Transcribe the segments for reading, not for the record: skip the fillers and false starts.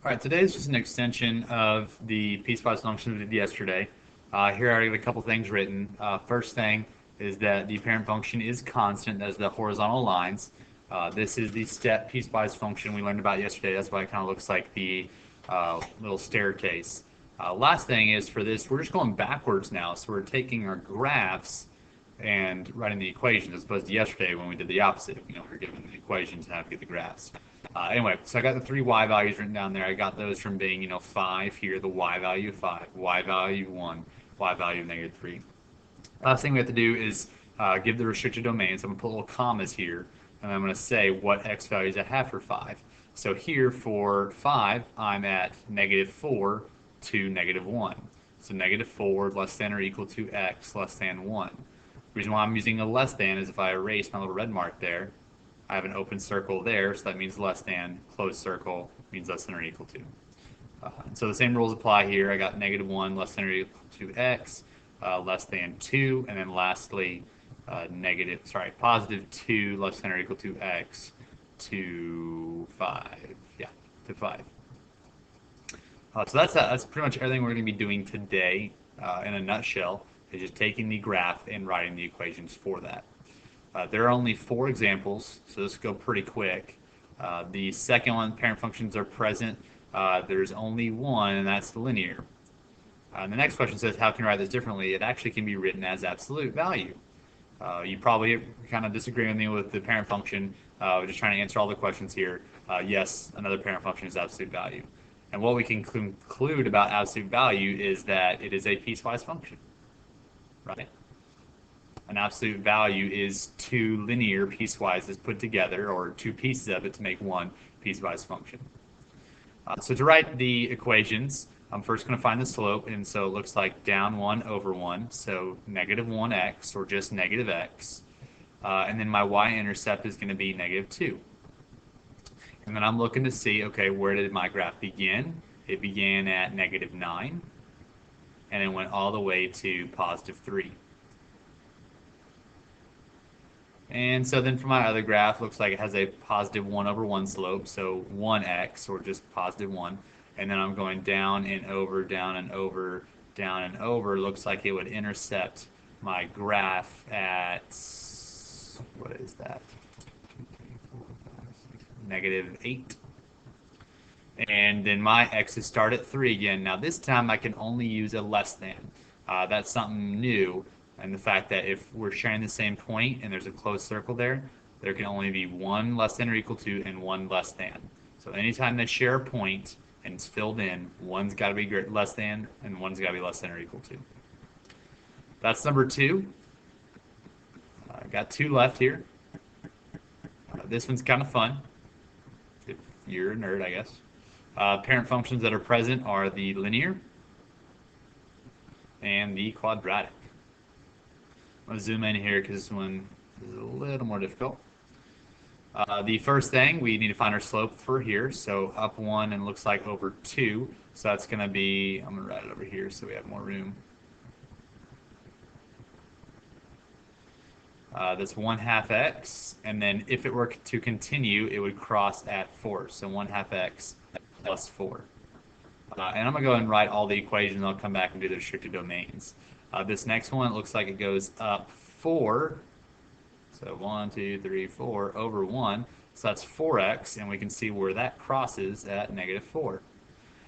All right, today is just an extension of the piecewise function we did yesterday. Here I got a couple things written. First thing is that the parent function is constant as the horizontal lines. This is the step piecewise function we learned about yesterday. That's why it kind of looks like the little staircase. Last thing is for this, we're just going backwards now. So we're taking our graphs and writing the equations as opposed to yesterday when we did the opposite. We're given the equations and how to get the graphs. Anyway, so I got the three y values written down there. I got those from being, 5 here, the y value of 5, y value 1, y value of -3. Last thing we have to do is give the restricted domain. So I'm going to put little commas here, and I'm going to say what x values I have for 5. So here for 5, I'm at -4 to -1. So -4 less than or equal to x less than 1. The reason why I'm using a less than is if I erase my little red mark there, I have an open circle there, so that means less than, closed circle means less than or equal to. So the same rules apply here. I got -1 less than or equal to x, less than 2, and then lastly, +2 less than or equal to x to 5. Yeah, to 5. So that's pretty much everything we're going to be doing today in a nutshell, is just taking the graph and writing the equations for that. There are only 4 examples, so this will go pretty quick. The second one, parent functions are present. There's only one, and that's linear. The next question says, how can I write this differently? It actually can be written as absolute value. You probably kind of disagree with me with the parent function. We're just trying to answer all the questions here. Yes, another parent function is absolute value. And what we can conclude about absolute value is that it is a piecewise function, right? An absolute value is 2 linear piecewises put together, or 2 pieces of it to make one piecewise function. So to write the equations, I'm first going to find the slope, and so it looks like down 1 over 1, so -1x, or just -x. And then my y-intercept is going to be -2. And then I'm looking to see, okay, where did my graph begin? It began at -9, and it went all the way to +3. And so then for my other graph, looks like it has a +1 over 1 slope, so 1x, or just +1. And then I'm going down and over, down and over, down and over. Looks like it would intercept my graph at, what is that? -8. And then my x's start at 3 again. Now this time I can only use a less than. That's something new. And the fact that if we're sharing the same point and there's a closed circle there, there can only be one less than or equal to and one less than. So anytime they share a point and it's filled in, one's got to be less than and one's got to be less than or equal to. That's number 2. I got 2 left here. This one's kind of fun, if you're a nerd, I guess. Parent functions that are present are the linear and the quadratic. I'm going to zoom in here because this one is a little more difficult. The first thing, we need to find our slope for here. So up 1 and looks like over 2. So that's going to be, I'm going to write it over here so we have more room. That's 1/2 x. And then if it were to continue, it would cross at 4. So 1/2 x plus 4. And I'm going to go ahead and write all the equations, and I'll come back and do the restricted domains. This next one, it looks like it goes up 4. So 1, 2, 3, 4 over 1. So that's 4x, and we can see where that crosses at -4.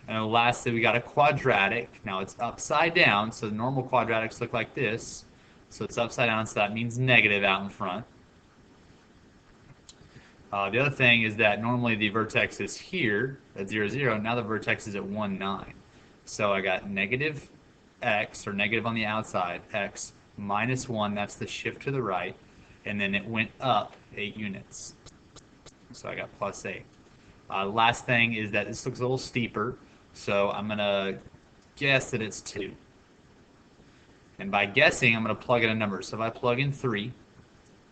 And then lastly, we got a quadratic. Now it's upside down, so the normal quadratics look like this. So it's upside down, so that means negative out in front. The other thing is that normally the vertex is here at 0, 0. Now the vertex is at 1, 9. So I got negative x, or negative on the outside, x minus 1, that's the shift to the right, and then it went up 8 units. So I got +8. Last thing is that this looks a little steeper, so I'm going to guess that it's 2. And by guessing, I'm going to plug in a number. So if I plug in 3,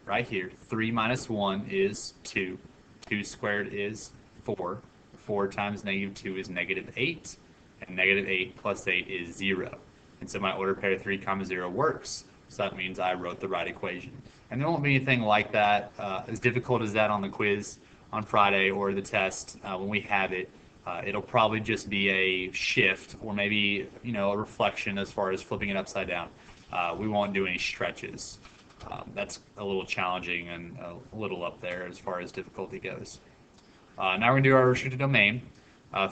right here, 3 minus 1 is 2. 2 squared is 4. 4 times -2 is -8. And -8 plus 8 is 0. And so my order pair 3, 0 works. So that means I wrote the right equation. And there won't be anything like that, as difficult as that on the quiz on Friday or the test when we have it. It'll probably just be a shift or maybe, a reflection as far as flipping it upside down. We won't do any stretches. That's a little challenging and a little up there as far as difficulty goes. Now we're going to do our restricted domain.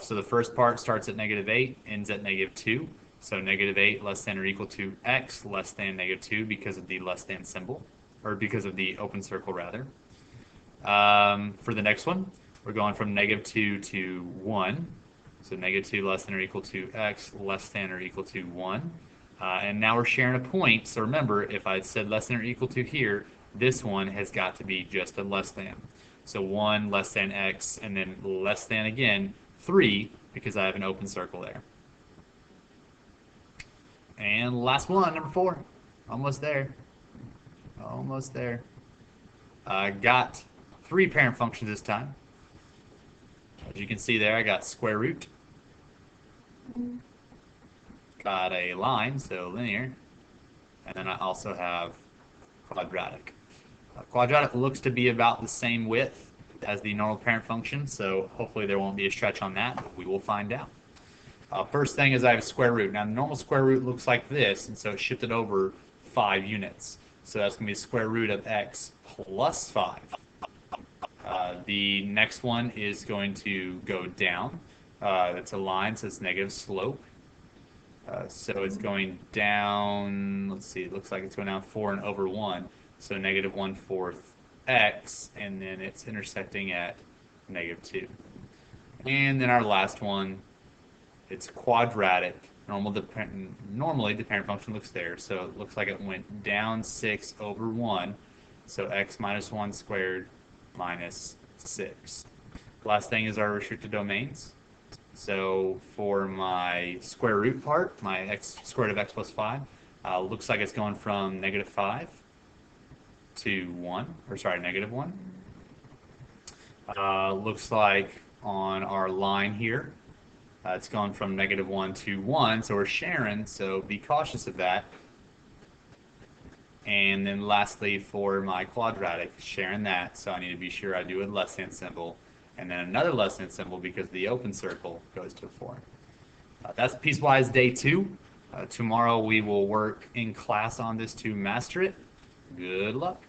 So the first part starts at -8, ends at -2. So -8 less than or equal to x less than -2 because of the less than symbol, or because of the open circle rather. For the next one, we're going from -2 to 1. So -2 less than or equal to x less than or equal to 1. And now we're sharing a point. So remember, if I said less than or equal to here, this one has got to be just a less than. So 1 less than x, and then less than again, 3, because I have an open circle there. And last one, number 4. Almost there. Almost there. Got 3 parent functions this time. As you can see there, I got square root. Got a line, so linear. And then I also have quadratic. Quadratic looks to be about the same width as the normal parent function, so hopefully there won't be a stretch on that, but we will find out. First thing is I have a square root. Now the normal square root looks like this, and so it's shifted over 5 units. So that's going to be square root of x plus 5. The next one is going to go down. It's a line, so it's negative slope. So it's going down, let's see, it looks like it's going down 4 and over 1. So -1/4 x, and then it's intersecting at -2. And then our last one, it's quadratic. Normally the parent function looks there, so it looks like it went down 6 over 1. So x minus 1 squared minus 6. Last thing is our restricted domains. So for my square root part, my x squared of x plus 5, looks like it's going from -5 to 1, or sorry, -1. Looks like on our line here, it's gone from -1 to 1, so we're sharing, so be cautious of that. And then lastly, for my quadratic, sharing that, so I need to be sure I do a less than symbol, and then another less than symbol because the open circle goes to 4. That's Piecewise Day 2. Tomorrow we will work in class on this to master it. Good luck.